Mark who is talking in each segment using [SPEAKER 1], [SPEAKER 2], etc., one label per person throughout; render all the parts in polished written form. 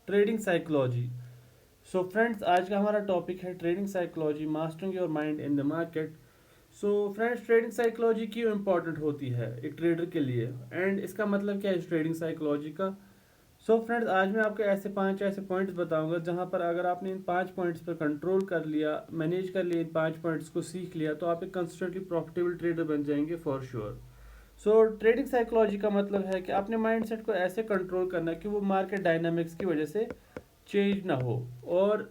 [SPEAKER 1] Trading psychology. So friends, आज का हमारा टॉपिक है trading psychology, mastering your mind in the market. So friends, trading psychology क्यों important होती है एक ट्रेडर के लिए, एंड इसका मतलब क्या है इस ट्रेडिंग साइकोलॉजी का। सो फ्रेंड्स, आज मैं आपको ऐसे पॉइंट्स बताऊंगा जहां पर अगर आपने इन 5 पॉइंट्स पर कंट्रोल कर लिया, मैनेज कर लिया, इन 5 पॉइंट्स को सीख लिया, तो आप एक कंसिस्टेंटली प्रॉफिटेबल ट्रेडर बन जाएंगे for sure. So trading psychology का मतलब है कि अपने माइंडसेट को ऐसे कंट्रोल करना कि वो मार्केट डायनामिक्स की वजह से चेंज ना हो, और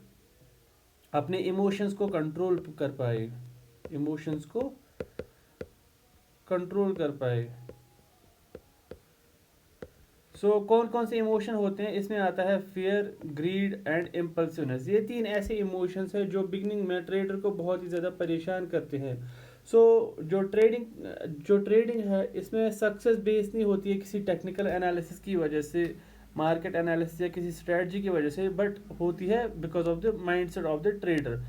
[SPEAKER 1] अपने इमोशंस को कंट्रोल कर पाए, इमोशंस को कंट्रोल कर पाए। कौन कौन से इमोशन होते हैं, इसमें आता है फियर, ग्रीड एंड इम्पल्सिवनेस। ये 3 ऐसे इमोशंस हैं जो बिगनिंग में ट्रेडर को बहुत ही ज़्यादा परेशान करते हैं। जो ट्रेडिंग है, इसमें सक्सेस बेस नहीं होती है किसी टेक्निकल एनालिसिस की वजह से, मार्केट एनालिसिस या किसी स्ट्रेटजी की वजह से, बट होती है because of the mindset of the trader.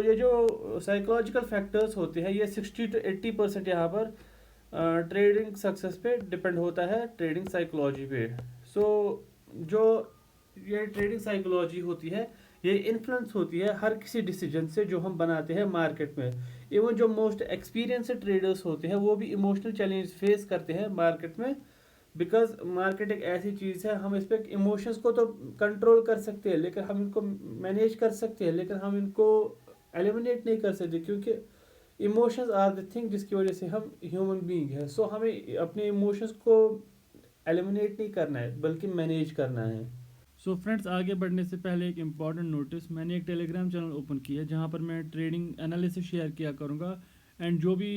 [SPEAKER 1] ये जो साइकोलॉजिकल फैक्टर्स होते हैं, ये 60 to 80% यहाँ पर ट्रेडिंग सक्सेस पे डिपेंड होता है, ट्रेडिंग साइकोलॉजी पे। सो जो ये ट्रेडिंग साइकोलॉजी होती है, ये इन्फ्लुएंस होती है हर किसी डिसीजन से जो हम बनाते हैं मार्केट में। इवन जो मोस्ट एक्सपीरियंस्ड ट्रेडर्स होते हैं वो भी इमोशनल चैलेंज फेस करते हैं मार्केट में, बिकॉज मार्केट एक ऐसी चीज़ है, हम इस पर इमोशंस को तो कंट्रोल कर सकते हैं, लेकिन हम इनको मैनेज कर सकते हैं, लेकिन हम इनको एलिमिनेट नहीं कर सकते, क्योंकि इमोशंस आर द थिंग जिसकी वजह से हम ह्यूमन बीइंग है। हमें अपने इमोशंस को एलिमिनेट नहीं करना है, बल्कि मैनेज करना है। फ्रेंड्स, आगे बढ़ने से पहले एक इम्पॉर्टेंट नोटिस, मैंने एक टेलीग्राम चैनल ओपन किया है जहाँ पर मैं ट्रेडिंग एनालिसिस शेयर किया करूँगा, एंड जो भी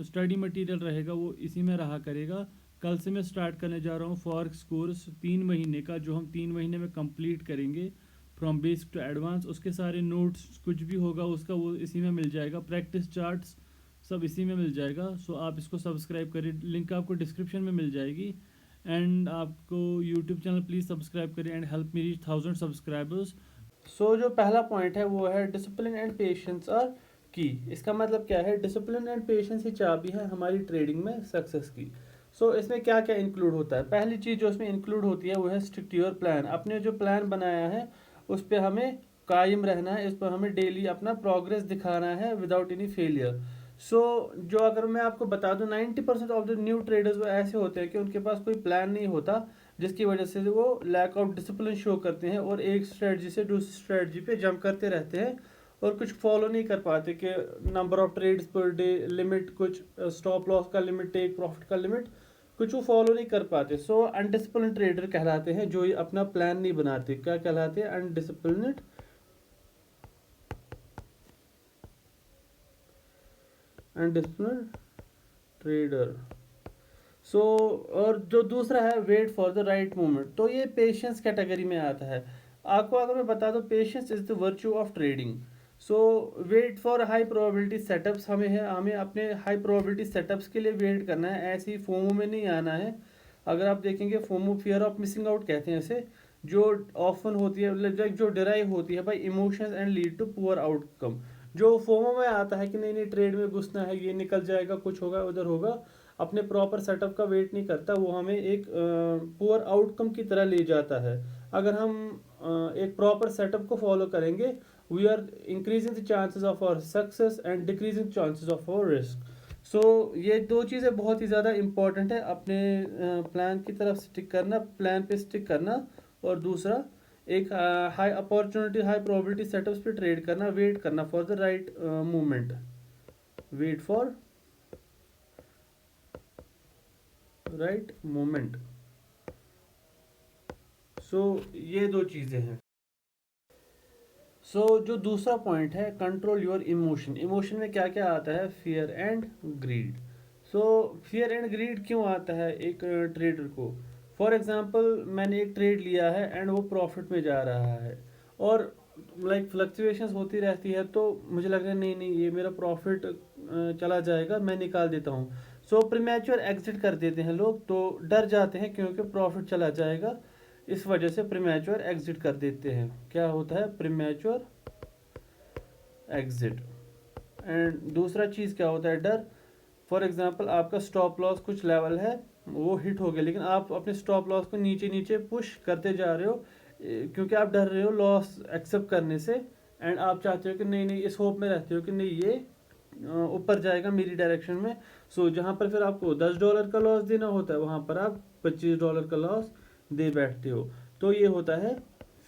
[SPEAKER 1] स्टडी मटेरियल रहेगा वो इसी में रहा करेगा। कल से मैं स्टार्ट करने जा रहा हूँ फॉरेक्स कोर्स 3 महीने का, जो हम 3 महीने में कंप्लीट करेंगे फ्रॉम बेसिक टू एडवांस। उसके सारे नोट्स कुछ भी होगा उसका वो इसी में मिल जाएगा, प्रैक्टिस चार्ट्स सब इसी में मिल जाएगा। आप इसको सब्सक्राइब करिए, लिंक आपको डिस्क्रिप्शन में मिल जाएगी। एंड आपको यूट्यूब चैनल प्लीज़ सब्सक्राइब करिए and help me reach 1000 subscribers. जो पहला पॉइंट है वो है डिसिप्लिन एंड पेशेंस आर की। इसका मतलब क्या है, डिसिप्लिन एंड पेशेंस ही चाबी है हमारी ट्रेडिंग में सक्सेस की। इसमें क्या क्या इंक्लूड होता है, पहली चीज़ जो इसमें इंक्लूड होती है वो है स्टिक टू योर प्लान। अपने जो प्लान बनाया है उस पर हमें कायम रहना है, इस पर हमें डेली अपना प्रोग्रेस दिखाना है विदाउट एनी फेलियर। जो अगर मैं आपको बता दूं, 90% ऑफ द न्यू ट्रेडर्स वो ऐसे होते हैं कि उनके पास कोई प्लान नहीं होता, जिसकी वजह से वो लैक ऑफ डिसिप्लिन शो करते हैं और एक स्ट्रेटजी से दूसरी स्ट्रेटजी पे जंप करते रहते हैं और कुछ फॉलो नहीं कर पाते कि number of trades per day limit, कुछ स्टॉप लॉस का लिमिट, टेक प्रॉफिट का लिमिट, कुछ वो फॉलो नहीं कर पाते। अनडिसिप्लिन ट्रेडर कहलाते हैं जो ये अपना प्लान नहीं बनाते। क्या कहलाते हैं? Undiscipline undiscipline trader. और जो दूसरा है wait for the right moment, तो ये पेशेंस कैटेगरी में आता है। आपको अगर मैं बता दूं, patience is the virtue of trading. Wait for high probability setups, हमें अपने हाई प्रोबेबिलिटी सेटअप्स के लिए वेट करना है, ऐसे ही फोमो में नहीं आना है। अगर आप देखेंगे, FOMO fear of missing out कहते हैं इसे, जो ऑफन होती है, लाइक जो डिराइव होती है by emotions and lead to poor outcome. जो फोमो में आता है कि नहीं नहीं ट्रेड में घुसना है, ये निकल जाएगा, कुछ होगा उधर होगा, अपने प्रॉपर सेटअप का वेट नहीं करता, वो हमें एक पुअर आउटकम की तरह ले जाता है। अगर हम एक प्रॉपर सेटअप को फॉलो करेंगे, we are increasing the chances of our success and decreasing chances of our risk. ये दो चीज़ें बहुत ही ज़्यादा इंपॉर्टेंट है, अपने प्लान की तरफ स्टिक करना, प्लान पे स्टिक करना, और दूसरा एक high opportunity high probability setups पे ट्रेड करना, वेट करना for the right movement, wait for right moment. ये दो चीज़ें हैं। जो दूसरा पॉइंट है, कंट्रोल योर इमोशन। इमोशन में क्या क्या आता है? Fear and greed. Fear and greed क्यों आता है एक ट्रेडर को? फॉर एग्जांपल, मैंने एक ट्रेड लिया है एंड वो प्रॉफिट में जा रहा है, और लाइक फ्लक्चुएशंस होती रहती है, तो मुझे लग रहा है नहीं नहीं ये मेरा प्रॉफिट चला जाएगा, मैं निकाल देता हूँ। प्रीमैच्योर एग्जिट कर देते हैं लोग, तो डर जाते हैं क्योंकि प्रॉफिट चला जाएगा, इस वजह से प्रीमैच्योर एग्जिट कर देते हैं। क्या होता है? Premature exit. एंड दूसरा चीज़ क्या होता है? डर। फॉर एग्जांपल, आपका स्टॉप लॉस कुछ लेवल है, वो हिट हो गया, लेकिन आप अपने स्टॉप लॉस को नीचे नीचे पुश करते जा रहे हो, क्योंकि आप डर रहे हो लॉस एक्सेप्ट करने से, एंड आप चाहते हो कि नहीं नहीं, इस होप में रहते हो कि नहीं ये ऊपर जाएगा मेरी डायरेक्शन में। सो जहाँ पर फिर आपको $10 का लॉस देना होता है, वहाँ पर आप $25 का लॉस दे बैठते हो। तो ये होता है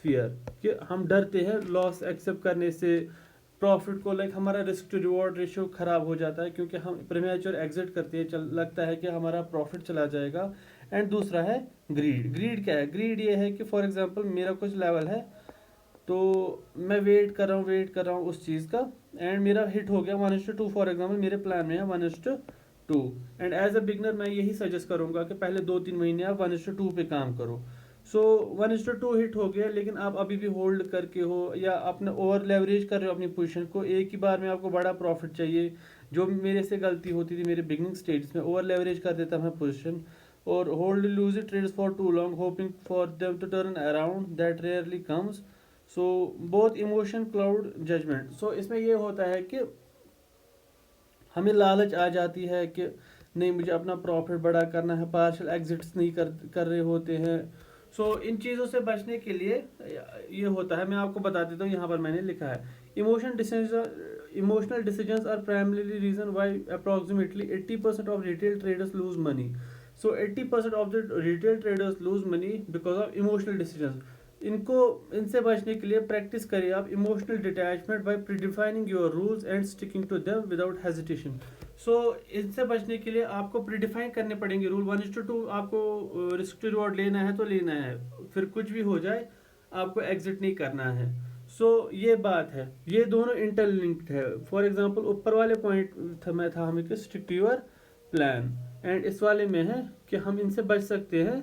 [SPEAKER 1] फियर, कि हम डरते हैं लॉस एक्सेप्ट करने से, प्रॉफिट को, लाइक हमारा रिस्क टू रिवॉर्ड रेशियो खराब हो जाता है, क्योंकि हम प्रीमेच्योर एग्जिट करते हैं, लगता है कि हमारा प्रॉफिट चला जाएगा। एंड दूसरा है ग्रीड। ग्रीड क्या है? ग्रीड ये है कि फॉर एग्जांपल मेरा कुछ लेवल है, तो मैं वेट कर रहा हूँ उस चीज़ का, एंड मेरा हिट हो गया 1:2, फॉर एग्जांपल मेरे प्लान में है 1:2। एंड एज अ बिगनर मैं यही सजेस्ट करूँगा कि पहले 2-3 महीने आप 1:2 पे काम करो। सो 1:2 हिट हो गया, लेकिन आप अभी भी होल्ड करके हो, या अपने ओवर लेवरेज कर रहे हो अपनी पोजीशन को, एक ही बार में आपको बड़ा प्रॉफिट चाहिए। जो मेरे से गलती होती थी मेरे बिगनिंग स्टेज में, ओवर लेवरेज कर देता मैं पोजीशन, और hold lose trades for too long hoping for them to turn around, that rarely comes. So both emotion cloud judgment. So इसमें ये होता है कि हमें लालच आ जाती है कि नहीं, मुझे अपना प्रॉफिट बड़ा करना है, पार्शल एग्जिट्स नहीं कर रहे होते हैं। सो इन चीज़ों से बचने के लिए ये होता है, मैं आपको बता देता हूँ, यहाँ पर मैंने लिखा है emotional decisions are primary reason why approximately 80% of retail traders lose money. So 80% of the retail traders lose money because of emotional decisions. इनसे बचने के लिए प्रैक्टिस करिए आप emotional detachment by predefining your rules and sticking to them without hesitation. So इनसे बचने के लिए आपको प्रीडिफाइन करने पड़ेंगे रूल। 1:2 आपको रिस्क टू रिवॉर्ड लेना है तो लेना है, फिर कुछ भी हो जाए आपको एग्जिट नहीं करना है। सो ये बात है, ये दोनों इंटरलिंक्ड है। फॉर एग्जांपल ऊपर वाले पॉइंट था हमें कि stick to your plan, and इस वाले में है कि हम इनसे बच सकते हैं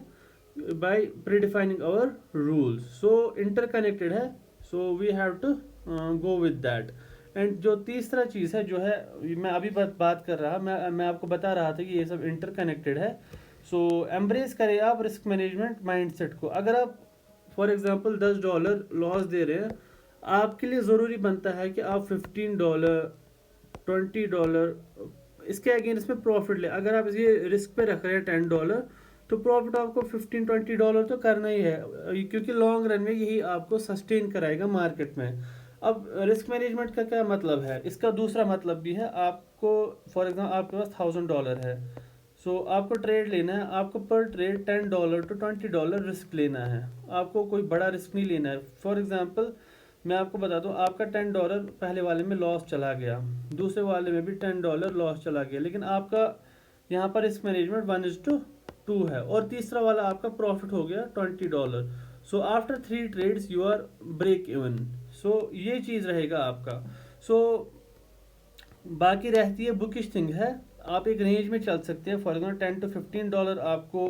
[SPEAKER 1] by predefining our rules. So interconnected है, so we have to go with that. And जो तीसरा चीज़ है जो है, मैं अभी बात कर रहा, मैं आपको बता रहा था कि ये सब इंटरकनेक्टेड है। सो एम्ब्रेस करें आप रिस्क मैनेजमेंट माइंडसेट को। अगर आप फॉर एग्जांपल $10 लॉस दे रहे हैं, आपके लिए ज़रूरी बनता है कि आप $15 $20 इसके अगेंस्ट में प्रॉफिट ले। अगर आप ये रिस्क पे रख रहे हैं $10, तो प्रॉफिट आपको $15-20 तो करना ही है, क्योंकि लॉन्ग रन में यही आपको सस्टेन कराएगा मार्केट में। अब रिस्क मैनेजमेंट का क्या मतलब है? इसका दूसरा मतलब भी है। आपको फॉर एग्जांपल आपके पास $1000 है, सो आपको ट्रेड लेना है, आपको पर ट्रेड $10 to $20 रिस्क लेना है, आपको कोई बड़ा रिस्क नहीं लेना है। फॉर एग्जांपल मैं आपको बता दूं, आपका $10 पहले वाले में लॉस चला गया, दूसरे वाले में भी $10 लॉस चला गया, लेकिन आपका यहाँ पर रिस्क मैनेजमेंट 1:2 है, और तीसरा वाला आपका प्रॉफिट हो गया $20। So after 3 trades you are break even. So ये चीज़ रहेगा आपका। सो बाकी रहती है बुकिश थिंग है, आप एक रेंज में चल सकते हैं। फॉर एग्जाम्पल $10 to $15 आपको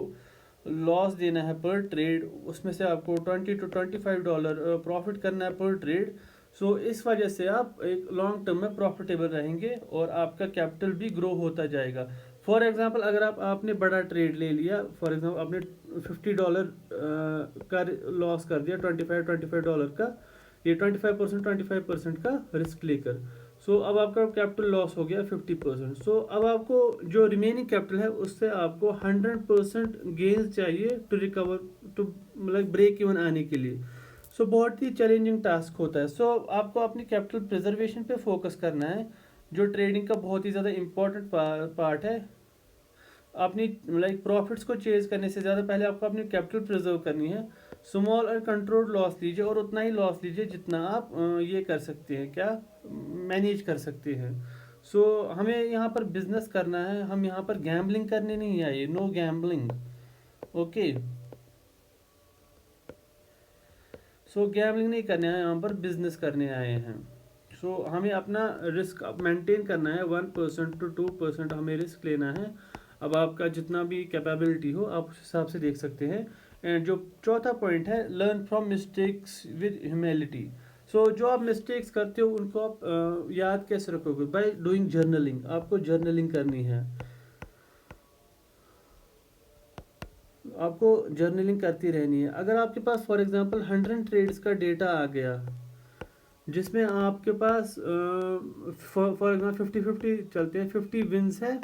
[SPEAKER 1] लॉस देना है पर ट्रेड, उसमें से आपको $20 to $25 प्रॉफिट करना है पर ट्रेड। सो इस वजह से आप एक लॉन्ग टर्म में प्रॉफिटेबल रहेंगे और आपका कैपिटल भी ग्रो होता जाएगा। फॉर एग्जांपल अगर आपने बड़ा ट्रेड ले लिया, फॉर एग्जांपल आपने $50 का लॉस कर दिया, $25 का, ये 25% का रिस्क लेकर। सो अब आपका कैपिटल लॉस हो गया 50%। सो अब आपको जो रिमेनिंग कैपिटल है उससे आपको 100% गेन्स चाहिए टू रिकवर, टू मतलब ब्रेक इवन आने के लिए। सो बहुत ही चैलेंजिंग टास्क होता है। सो आपको अपनी कैपिटल प्रिजर्वेशन पे फोकस करना है, जो ट्रेडिंग का बहुत ही ज़्यादा इम्पोर्टेंट पार्ट है। अपनी प्रॉफिट्स को चेज करने से ज़्यादा पहले आपको अपनी कैपिटल प्रिजर्व करनी है। स्मॉल और कंट्रोल्ड लॉस लीजिए, और उतना ही लॉस लीजिए जितना आप ये कर सकते हैं, क्या मैनेज कर सकते हैं। सो हमें यहाँ पर बिजनेस करना है, हम यहाँ पर गैम्बलिंग करने नहीं आए, नो गैम्बलिंग, ओके। सो गैम्बलिंग नहीं करने आए, यहाँ पर बिजनेस करने आए हैं। सो हमें अपना रिस्क मेंटेन करना है, 1% to 2% हमें रिस्क लेना है। अब आपका जितना भी कैपेबिलिटी हो आप उस हिसाब से देख सकते हैं। एंड जो चौथा पॉइंट है, learn from mistakes with humility. So जो आप मिस्टेक्स करते हो उनको आप याद कैसे रखोगे? By doing journaling. आपको जर्नलिंग करनी है, आपको जर्नलिंग करती रहनी है। अगर आपके पास फॉर एग्जांपल 100 ट्रेड्स का डेटा आ गया, जिसमें आपके पास फॉर एग्जाम्पल 50-50 चलते हैं, 50 विन्स है,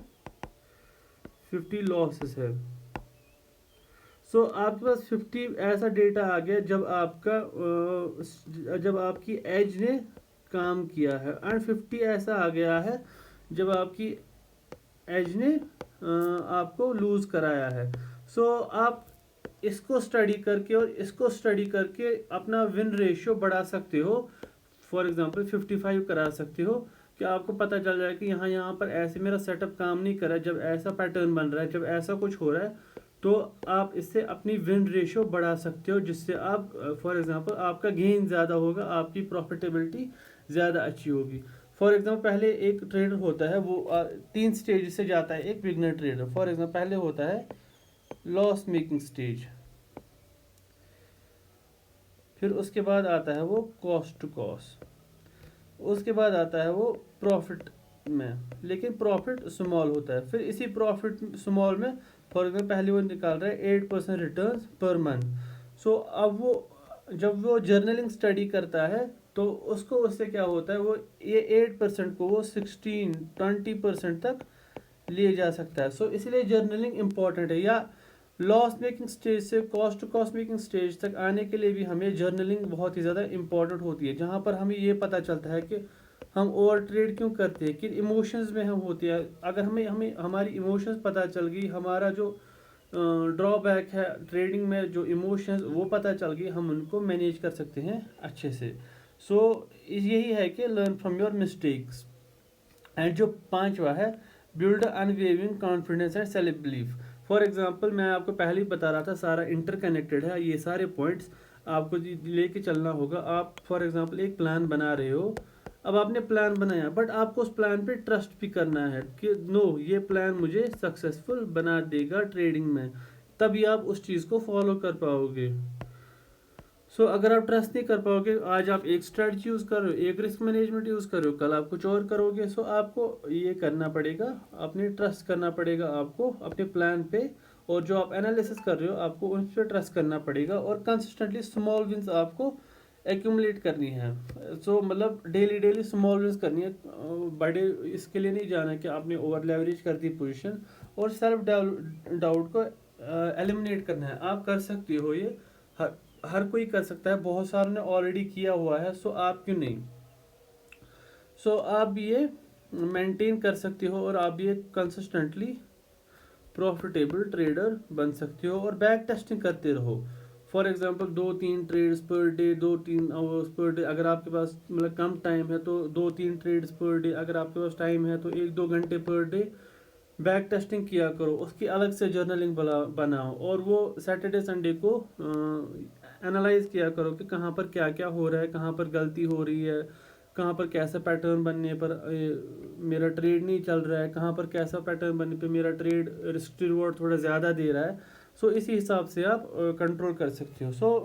[SPEAKER 1] 50 लॉसेस है। सो आपके पास 50 ऐसा डेटा आ गया जब आपकी एज ने काम किया है, एंड 50 ऐसा आ गया है जब आपकी एज ने आपको लूज कराया है। सो आप इसको स्टडी करके और इसको स्टडी करके अपना विन रेशियो बढ़ा सकते हो। फॉर एग्जांपल 55 करा सकते हो कि आपको पता चल जाए कि यहाँ पर ऐसे मेरा सेटअप काम नहीं कर रहा है, जब ऐसा पैटर्न बन रहा है, जब ऐसा कुछ हो रहा है, तो आप इससे अपनी विन रेशियो बढ़ा सकते हो, जिससे आप फॉर एग्जांपल आपका गेन ज़्यादा होगा, आपकी प्रॉफिटेबिलिटी ज़्यादा अच्छी होगी। फॉर एग्जांपल पहले एक ट्रेडर होता है, वो 3 स्टेज से जाता है एक बिगनर ट्रेडर। फॉर एग्जांपल पहले होता है लॉस मेकिंग स्टेज, फिर उसके बाद आता है वो कॉस्ट टू कॉस्ट, उसके बाद आता है वो प्रॉफिट में, लेकिन प्रॉफिट स्मॉल होता है। फिर इसी प्रॉफिट स्मॉल में फॉर एग्जाम्पल पहले वो निकाल रहा है 8% रिटर्न पर मंथ। सो अब वो जब वो जर्नलिंग स्टडी करता है तो उससे क्या होता है, वो ये 8% को वो 16-20% तक ले जा सकता है। सो इसलिए जर्नलिंग इम्पॉर्टेंट है। या लॉस मेकिंग स्टेज से cost to cost making stage तक आने के लिए भी हमें जर्नलिंग बहुत ही ज़्यादा इम्पॉर्टेंट होती है, जहाँ पर हमें ये पता चलता है कि हम ओवर ट्रेड क्यों करते हैं, किन इमोशंस में हम होते हैं। अगर हमें हमें हमारी इमोशंस पता चल गई, हमारा जो ड्रॉबैक है ट्रेडिंग में, जो इमोशंस वो पता चल गई, हम उनको मैनेज कर सकते हैं अच्छे से। सो यही है कि learn from your mistakes. And जो 5वां है, build unwavering confidence and self belief. For example मैं आपको पहले ही बता रहा था, सारा इंटरकनेक्टेड है, ये सारे पॉइंट्स आपको लेके चलना होगा। आप फॉर एग्जांपल एक प्लान बना रहे हो, अब आपने प्लान बनाया, बट आपको उस प्लान पे ट्रस्ट भी करना है कि नो, ये प्लान मुझे सक्सेसफुल बना देगा ट्रेडिंग में, तभी आप उस चीज़ को फॉलो कर पाओगे। सो अगर आप ट्रस्ट नहीं कर पाओगे, आज आप एक स्ट्रेटजी यूज़ कर रहे हो, एक रिस्क मैनेजमेंट यूज़ कर रहे हो, कल आप कुछ और करोगे। सो आपको ये करना पड़ेगा, अपने ट्रस्ट करना पड़ेगा आपको अपने प्लान पे, और जो आप एनालिसिस कर रहे हो आपको उन पर ट्रस्ट करना पड़ेगा, और कंसिस्टेंटली स्मॉल विंस आपको एक्यूमुलेट करनी है। सो मतलब डेली डेली स्मॉल विंस करनी है, बड़े इसके लिए नहीं जाना कि आपने ओवर लेवरेज कर दी पोजीशन, और सेल्फ डाउट को एलिमिनेट करना है। आप कर सकते हो ये, हर कोई कर सकता है, बहुत सारों ने ऑलरेडी किया हुआ है, सो आप क्यों नहीं। सो आप ये मेंटेन कर सकते हो, और आप ये कंसिस्टेंटली प्रॉफिटेबल ट्रेडर बन सकते हो, और बैक टेस्टिंग करते रहो। For example 2-3 trades per day, 2-3 hours per day, अगर आपके पास मतलब कम टाइम है तो 2-3 ट्रेड्स पर डे, अगर आपके पास टाइम है तो 1-2 घंटे पर डे बैक टेस्टिंग किया करो, उसकी अलग से जर्नलिंग बनाओ, और वो सैटरडे संडे को एनालाइज किया करो कि कहाँ पर क्या क्या हो रहा है, कहाँ पर गलती हो रही है, कहाँ पर कैसा पैटर्न बनने पर मेरा ट्रेड नहीं चल रहा है, कहाँ पर कैसा पैटर्न बनने पर मेरा ट्रेड रिस्क रिवॉर्ड थोड़ा ज़्यादा दे रहा है। सो इसी हिसाब से आप कंट्रोल कर सकते हो। सो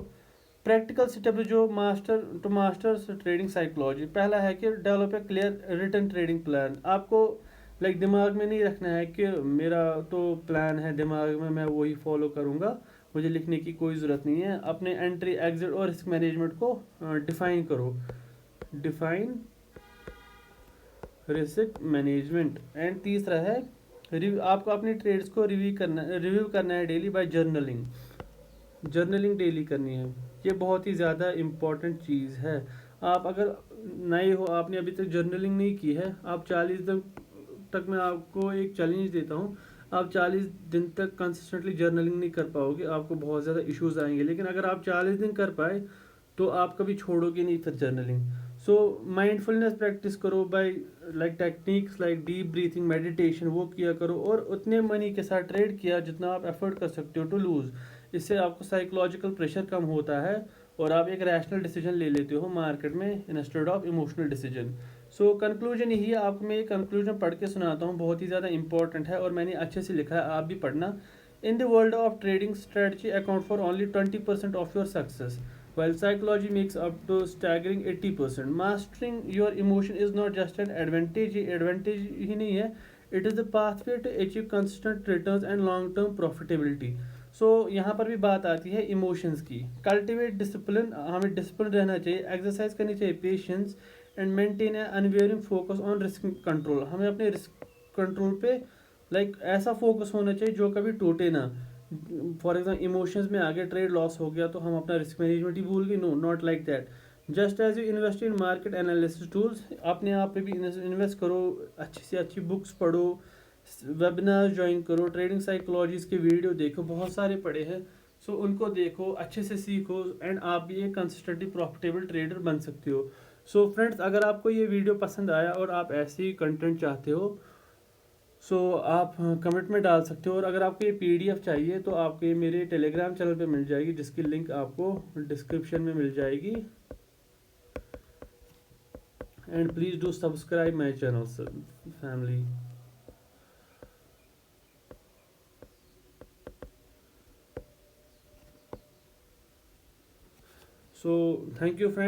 [SPEAKER 1] प्रैक्टिकल स्टेप जो मास्टर्स ट्रेडिंग साइकोलॉजी, पहला है कि develop a clear written trading plan. आपको दिमाग में नहीं रखना है कि मेरा तो प्लान है दिमाग में, मैं वही फॉलो करूँगा, मुझे लिखने की कोई ज़रूरत नहीं है। अपने एंट्री एग्जिट और रिस्क मैनेजमेंट को डिफाइन करो, डिफाइन रिस्क मैनेजमेंट। एंड तीसरा है आपको अपनी ट्रेड्स को रिव्यू करना है डेली बाय जर्नलिंग डेली करनी है। ये बहुत ही ज़्यादा इम्पॉर्टेंट चीज़ है। आप अगर नए हो, आपने अभी तक जर्नलिंग नहीं की है, आप 40 दिन तक, मैं आपको एक चैलेंज देता हूँ, आप 40 दिन तक कंसिस्टेंटली जर्नलिंग नहीं कर पाओगे, आपको बहुत ज़्यादा इश्यूज आएंगे। लेकिन अगर आप 40 दिन कर पाए तो आप कभी छोड़ोगे नहीं फिर जर्नलिंग। सो माइंडफुलनेस प्रैक्टिस करो by techniques like deep breathing, meditation, वो किया करो, और उतने मनी के साथ ट्रेड किया जितना आप एफर्ट कर सकते हो टू लूज़। इससे आपको साइकोलॉजिकल प्रेशर कम होता है, और आप एक रैशनल डिसीजन ले लेते हो मार्केट में instead of emotional decision. So conclusion यही है, आपको मैं ये कंक्लूजन पढ़ के सुनाता हूँ, बहुत ही ज़्यादा इंपॉर्टेंट है और मैंने अच्छे से लिखा है, आप भी पढ़ना। In the world of trading, strategy account for only 20% of your success, while psychology makes up to staggering 80%. Mastering your emotion is not just an advantage, ये advantage ही नहीं है, it is the pathway to achieve consistent returns and long term profitability. सो यहाँ पर भी बात आती है emotions की। कल्टिवेट डिसिप्लिन, हमें डिसिप्लिन रहना चाहिए, एक्सरसाइज करनी चाहिए patience, and maintain A unwearying focus on risk control. हमें अपने रिस्क कंट्रोल पे ऐसा फोकस होना चाहिए जो कभी टूटे ना। फॉर एग्जाम्पल इमोशंस में आगे ट्रेड लॉस हो गया तो हम अपना रिस्क मैनेजमेंट ही भूल गए, no not like that. Just as you invest in market analysis tools, अपने आप पे भी इन्वेस्ट करो, अच्छी से अच्छी बुक्स पढ़ो, वेबिनार ज्वाइन करो, ट्रेडिंग साइकोलॉजीज के वीडियो देखो, बहुत सारे पड़े हैं। सो उनको देखो, अच्छे से सीखो, एंड आप भी एक कंसिस्टेंटली प्रॉफिटेबल ट्रेडर बन सकते हो। सो फ्रेंड्स, अगर आपको ये वीडियो पसंद आया और आप ऐसे ही कंटेंट चाहते हो, सो आप कमेंट में डाल सकते हो। और अगर आपको ये पीडीएफ चाहिए तो आपको ये मेरे टेलीग्राम चैनल पे मिल जाएगी, जिसकी लिंक आपको डिस्क्रिप्शन में मिल जाएगी। And please do subscribe my channel family. So thank you friend.